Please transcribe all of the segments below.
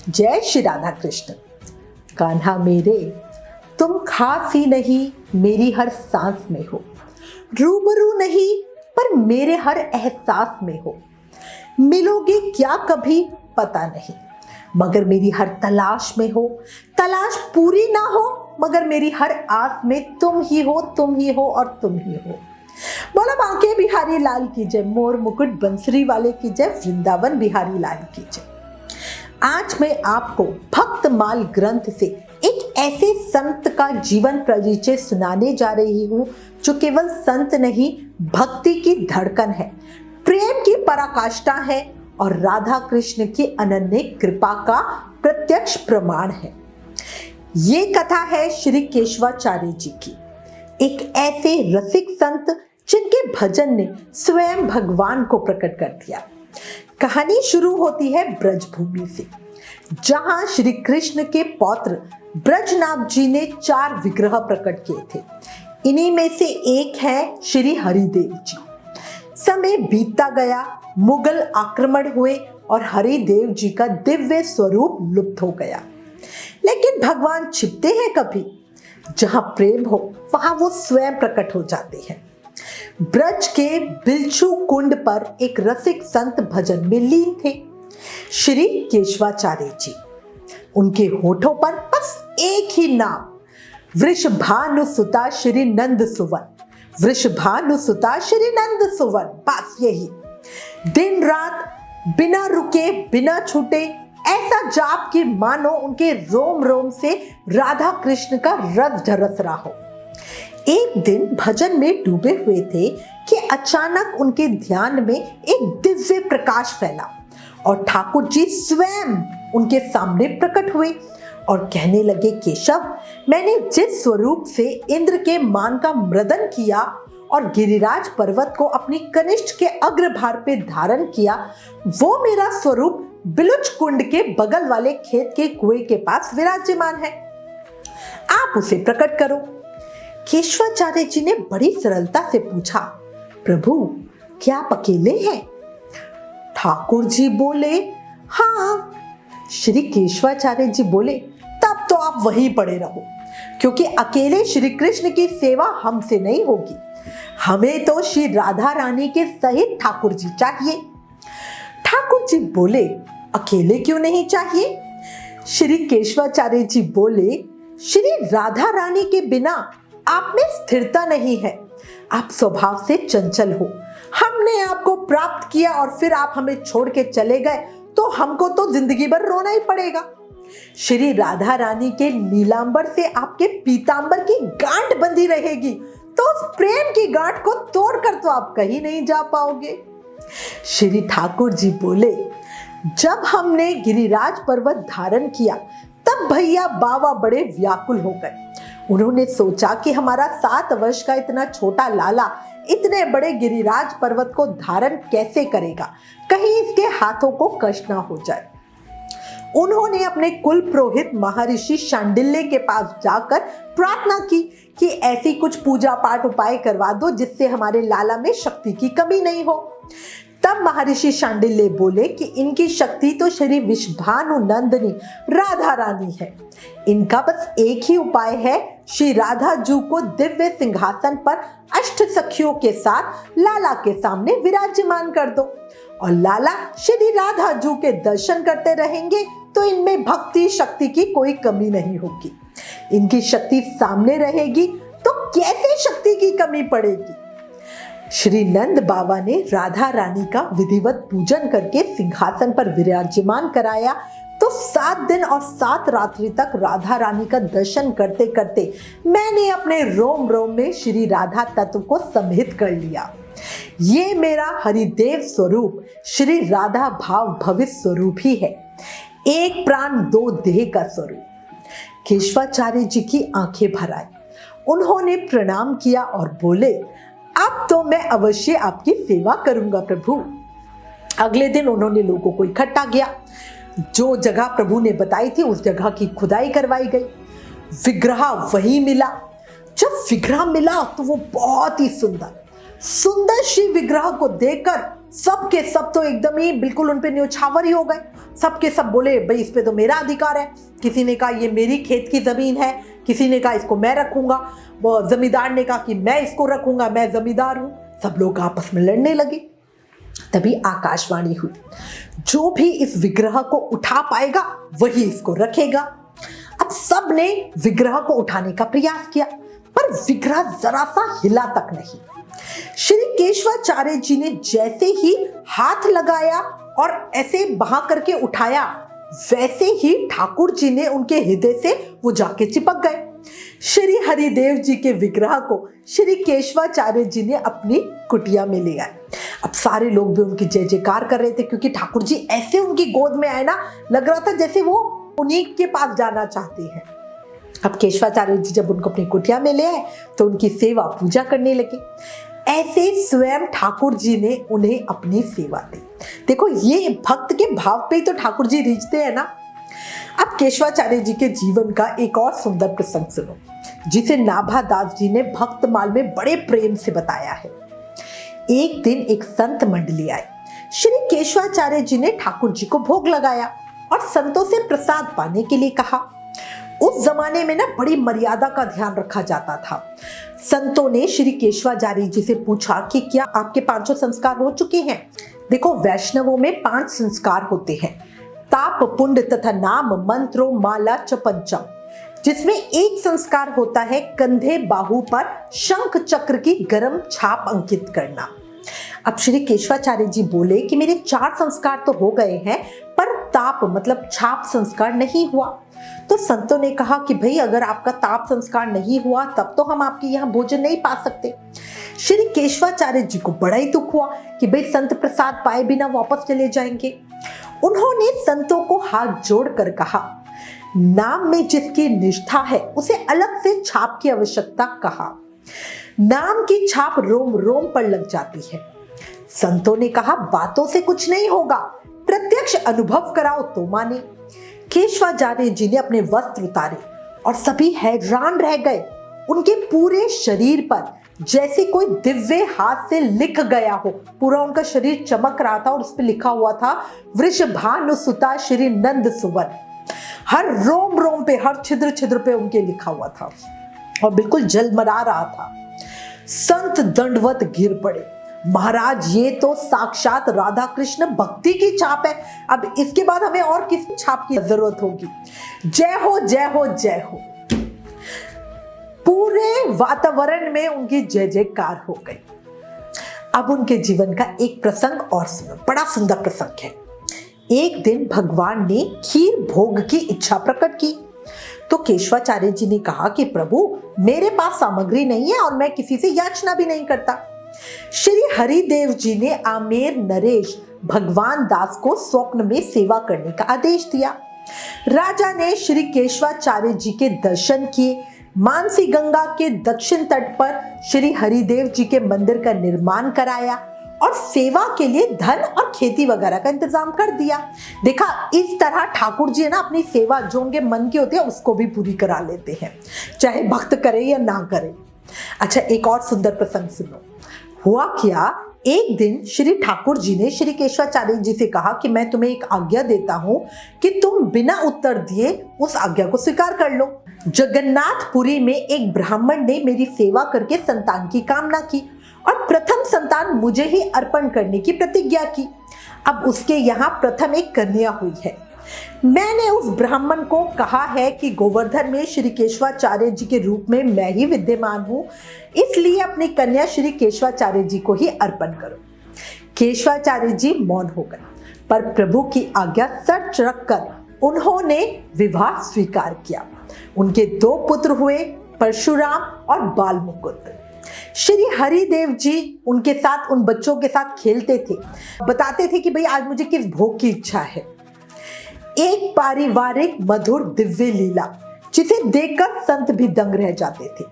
जय श्री राधा कृष्ण। कान्हा मेरे, तुम खास ही नहीं मेरी हर सांस में हो, रूबरू नहीं पर मेरे हर एहसास में हो। मिलोगे क्या कभी पता नहीं, मगर मेरी हर तलाश में हो। तलाश पूरी ना हो मगर मेरी हर आस में तुम ही हो, तुम ही हो और तुम ही हो। बोला बांके बिहारी लाल की जय, मोर मुकुट बंसरी वाले की जय, वृंदावन बिहारी लाल की जय। आज मैं आपको भक्तमाल ग्रंथ से एक ऐसे संत का जीवन परिचय सुनाने जा रही हूँ जो केवल संत नहीं, भक्ति की धड़कन है, प्रेम की पराकाष्ठा है और राधा कृष्ण की अनन्य कृपा का प्रत्यक्ष प्रमाण है। ये कथा है श्री केशवाचार्य जी की, एक ऐसे रसिक संत जिनके भजन ने स्वयं भगवान को प्रकट कर दिया। कहानी शुरू होती है ब्रजभूमि से, जहां श्री कृष्ण के पौत्र ब्रजनाभ जी ने 4 विग्रह प्रकट किए थे। इन्हीं में से एक है श्री हरिदेव जी। समय बीतता गया, मुगल आक्रमण हुए और हरिदेव जी का दिव्य स्वरूप लुप्त हो गया। लेकिन भगवान छिपते हैं कभी? जहां प्रेम हो वहां वो स्वयं प्रकट हो जाते हैं। ब्रज के बिलचू कुंड पर एक रसिक संत भजन में लीन थे, श्री केशवाचार्य जी। उनके होठों पर बस एक ही नाम, वृषभानुसुता श्री नंद सुवन, वृषभानुसुता श्री नंद सुवन, बस यही। दिन रात बिना रुके बिना छूटे ऐसा जाप कि मानो उनके रोम रोम से राधा कृष्ण का रस ढरस रहा हो। एक दिन भजन में डूबे हुए थे कि अचानक उनके ध्यान में एक दिव्य प्रकाश फैला और ठाकुर जी स्वयं उनके सामने प्रकट हुए और कहने लगे, केशव, मैंने जिस स्वरूप से इंद्र के मान का मृदन किया और गिरिराज पर्वत को अपनी कनिष्ठ के अग्रभार पे धारण किया, वो मेरा स्वरूप बिलुच कुंड के बगल वाले खेत के कुएं के पास विराजमान है। आप उसे प्रकट करो। केशवाचार्य जी ने बड़ी सरलता से पूछा, प्रभु क्या आप अकेले हैं? ठाकुर जी बोले, हाँ। श्री केशवाचार्य जी बोले, तब तो आप वहीं पड़े रहो, क्योंकि अकेले श्री कृष्ण की सेवा हमसे नहीं होगी, हमें तो श्री राधा रानी के सहित ठाकुर जी चाहिए। ठाकुर जी बोले, अकेले क्यों नहीं चाहिए? श्री केशवाचार्य जी बोले, श्री राधा रानी के बिना आप में स्थिरता नहीं है, आप स्वभाव से चंचल हो। हमने आपको प्राप्त किया और फिर आप हमें छोड़ के चले गए तो हमको तो जिंदगी भर रोना ही पड़ेगा। श्री राधा रानी के नीलांबर से आपके पीतांबर की गांठ बंधी रहेगी, तो उस प्रेम की गांठ को तोड़कर तो आप कहीं नहीं जा पाओगे। श्री ठाकुर जी बोले, जब हमने गिरिराज पर्वत धारण किया तब भैया बाबा बड़े व्याकुल हो गए। उन्होंने सोचा कि हमारा 7 वर्ष का इतना छोटा लाला इतने बड़े गिरिराज पर्वत को धारण कैसे करेगा, कहीं इसके हाथों को कष्ट ना हो जाए। उन्होंने अपने कुल पुरोहित महर्षि शांडिल्य के पास जाकर प्रार्थना की कि ऐसी कुछ पूजा पाठ उपाय करवा दो जिससे हमारे लाला में शक्ति की कमी नहीं हो। तब महर्षि शांडिल्य बोले कि इनकी शक्ति तो श्री विश्वानुनंदिनी राधा रानी है, इनका बस एक ही उपाय है, श्री राधा जू को दिव्य सिंहासन पर अष्ट सखियों के साथ लाला के सामने विराजमान कर दो और लाला श्री राधा जू के दर्शन करते रहेंगे तो इनमें भक्ति शक्ति की कोई कमी नहीं होगी। इनकी शक्ति सामने रहेगी तो कैसे शक्ति की कमी पड़ेगी। श्री नंद बाबा ने राधा रानी का विधिवत पूजन करके सिंहासन पर विराजमान कराया तो 7 दिन और 7 रात्रि तक राधा रानी का दर्शन करते करते मैंने अपने रोम रोम में श्री राधा तत्व को सम्मिलित कर लिया। ये मेरा हरिदेव स्वरूप श्री राधा भाव भविष्य स्वरूप ही है, एक प्राण 2 देह का स्वरूप। केशवाचार्य जी की आंखें भर आई, उन्होंने प्रणाम किया और बोले, अब तो मैं अवश्य आपकी सेवा करूंगा प्रभु। अगले दिन उन्होंने लोगों को इकट्ठा किया, जो जगह प्रभु ने बताई थी उस जगह की खुदाई करवाई गई। विग्रह वही मिला। जब विग्रह मिला तो वो बहुत ही सुंदर श्री विग्रह को देखकर सबके सब तो एकदम ही बिल्कुल उन पे न्यौछावर ही हो गए। सबके सब बोले भाई इस पे तो मेरा अधिकार है, किसी ने कहा ये मेरी खेत की जमीन है, किसी ने कहा इसको मैं रखूंगा, वो जमींदार ने कहा कि मैं इसको रखूंगा, मैं जमींदार हूं। सब लोग आपस में लड़ने लगे। तभी आकाशवाणी हुई, जो भी इस विग्रह को उठा पाएगा वही इसको रखेगा। अब सब ने विग्रह को उठाने का प्रयास किया, पर विग्रह जरा सा हिला तक नहीं। श्री केशवाचार्य जी ने जैसे ही हाथ लगाया और ऐसे बहा करके उठाया, वैसे ही ठाकुर जी ने उनके हृदय से वो जाके चिपक गए। श्री हरिदेव जी के विग्रह को श्री केशवाचार्य जी ने अपनी कुटिया में ले आए। अब सारे लोग भी उनकी जय जयकार कर रहे थे, क्योंकि ठाकुर जी ऐसे उनकी गोद में आए ना, लग रहा था जैसे वो उन्हीं के पास जाना चाहते हैं। अब केशवाचार्य जी जब उनको अपनी कुटिया में ले आए तो उनकी सेवा पूजा करने लगे। ऐसे स्वयं ठाकुर जी ने उन्हें अपनी सेवा दी। देखो, ये भक्त के भाव पे ही तो ठाकुर जी रीझते हैं ना। अब केशवाचार्य जी के जीवन का एक और सुंदर प्रसंग सुनो, जिसे नाभादास जी ने भक्तमाल में बड़े प्रेम से बताया है। एक दिन एक संत मंडली आई। श्री केशवाचार्य जी ने ठाकुर जी को भोग लगाया और संतों से प्रसाद पाने के लिए कहा। उस जमाने में ना बड़ी मर्यादा का ध्यान रखा जाता था। संतों ने श्री केशवाचार्य जी से पूछा कि क्या आपके 500 संस्कार हो चुके हैं। देखो, वैष्णवों में 5 संस्कार होते हैं, ताप, पुण्य तथा नाम, मंत्रो, माला च पंचम, जिसमें एक संस्कार होता है कंधे बाहु पर शंख चक्र की गरम छाप अंकित करना। अब श्री केशवाचार्य जी बोले कि मेरे 4 संस्कार तो हो गए हैं, पर ताप मतलब छाप संस्कार नहीं हुआ। तो संतों ने कहा कि भाई अगर आपका ताप संस्कार नहीं हुआ तब तो हम आपके यहाँ भोजन नहीं पा सकते। श्री केशवाचार्य जी को बड़ा ही दुख हुआ कि भाई संत प्रसाद पाए बिना वापस चले जाएंगे। उन्होंने संतों को हाथ जोड़कर कहा, नाम में जिसकी निष्ठा है उसे अलग से छाप की आवश्यकता कहा। नाम की छाप रोम रोम पर लग जाती है। संतों ने कहा, बातों से कुछ नहीं होगा, प्रत्यक्ष अनुभव कराओ तो माने। केशवाचार्य जी ने अपने वस्त्र उतारे और सभी हैरान रह गए। उनके पूरे शरीर पर जैसे कोई दिव्य हाथ से लिख गया हो। पूरा उनका शरीर चमक रहा था और उस पर लिखा हुआ था, वृषभानुसुता श्री नंद सुवन। हर रोम रोम पे, हर छिद्र छिद्र पे उनके लिखा हुआ था और बिल्कुल जलमला रहा था। संत दंडवत गिर पड़े, महाराज ये तो साक्षात राधा कृष्ण भक्ति की छाप है, अब इसके बाद हमें और किस छाप की जरूरत होगी। जय हो जय हो जय हो। पूरे वातावरण में उनकी जय जयकार हो गई। अब उनके जीवन का एक प्रसंग और सुनो, बड़ा सुंदर प्रसंग है। एक दिन भगवान ने खीर भोग की इच्छा प्रकट की, तो केशवाचार्य जी ने कहा कि प्रभु मेरे पास सामग्री नहीं है और मैं किसी से याचना भी नहीं करता। श्री हरिदेव जी ने आमेर नरेश भगवान दास को स्वप्न में सेवा करने का आदेश दिया। राजा ने श्री केशवाचार्य जी के दर्शन किए। मानसी गंगा के दक्षिण तट पर श्री हरिदेव जी के मंदिर का निर्माण कराया और सेवा के लिए धन और खेती वगैरह का इंतजाम कर दिया। देखा, इस तरह ठाकुर जी है ना अपनी सेवा जो उनके मन की होती है उसको भी पूरी करा लेते हैं, चाहे भक्त करे या ना करे। अच्छा, एक और सुंदर प्रसंग सुनो। हुआ क्या, एक दिन श्री ठाकुर जी ने श्री केशवाचार्य जी से कहा कि मैं तुम्हें एक आज्ञा देता हूं कि तुम बिना उत्तर दिए उस आज्ञा को स्वीकार कर लो। जगन्नाथपुरी में एक ब्राह्मण ने मेरी सेवा करके संतान की कामना की और प्रथम संतान मुझे ही अर्पण करने की प्रतिज्ञा की। अब उसके यहाँ प्रथम एक कन्या हुई है। मैंने उस ब्राह्मण को कहा है कि गोवर्धन में श्री केशवाचार्य जी के रूप में मैं ही विद्यमान हूं, इसलिए अपनी कन्या श्री केशवाचार्य जी को ही अर्पण करो। केशवाचार्य जी मौन हो गए, पर प्रभु की आज्ञा सच रखकर उन्होंने विवाह स्वीकार किया। उनके 2 पुत्र हुए, परशुराम और बालमुकुंद। श्री हरिदेव जी उनके साथ, उन बच्चों के साथ खेलते थे, बताते थे कि भाई आज मुझे किस भोग की इच्छा है। एक पारिवारिक मधुर दिव्य लीला जिसे देखकर संत भी दंग रह जाते थे।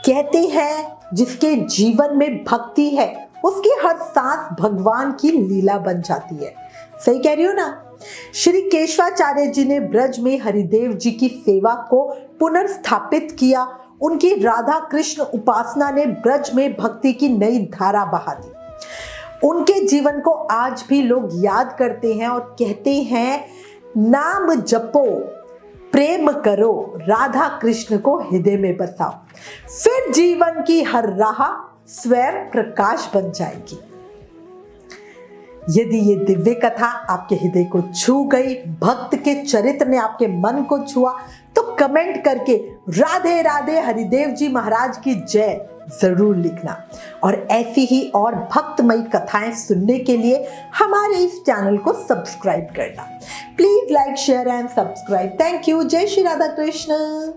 कहते हैं जिसके जीवन में भक्ति है उसकी हर सांस भगवान की लीला बन जाती है। सही कह रही हो ना। श्री केशवाचार्य जी ने ब्रज में हरिदेव जी की सेवा को पुनर्स्थापित किया। उनकी राधा कृष्ण उपासना ने ब्रज में भक्ति की नई धारा बहा दी। उनके जीवन को आज भी लोग याद करते हैं और कहते हैं, नाम जपो, प्रेम करो, राधा कृष्ण को हृदय में बसाओ, फिर जीवन की हर राह स्वयं प्रकाश बन जाएगी। यदि ये दिव्य कथा आपके हृदय को छू गई, भक्त के चरित्र ने आपके मन को छुआ, तो कमेंट करके राधे राधे हरिदेव जी महाराज की जय जरूर लिखना। और ऐसी ही और भक्तमयी कथाएं सुनने के लिए हमारे इस चैनल को सब्सक्राइब करना। Please like, share and subscribe. Thank you. जय श्री राधा कृष्ण।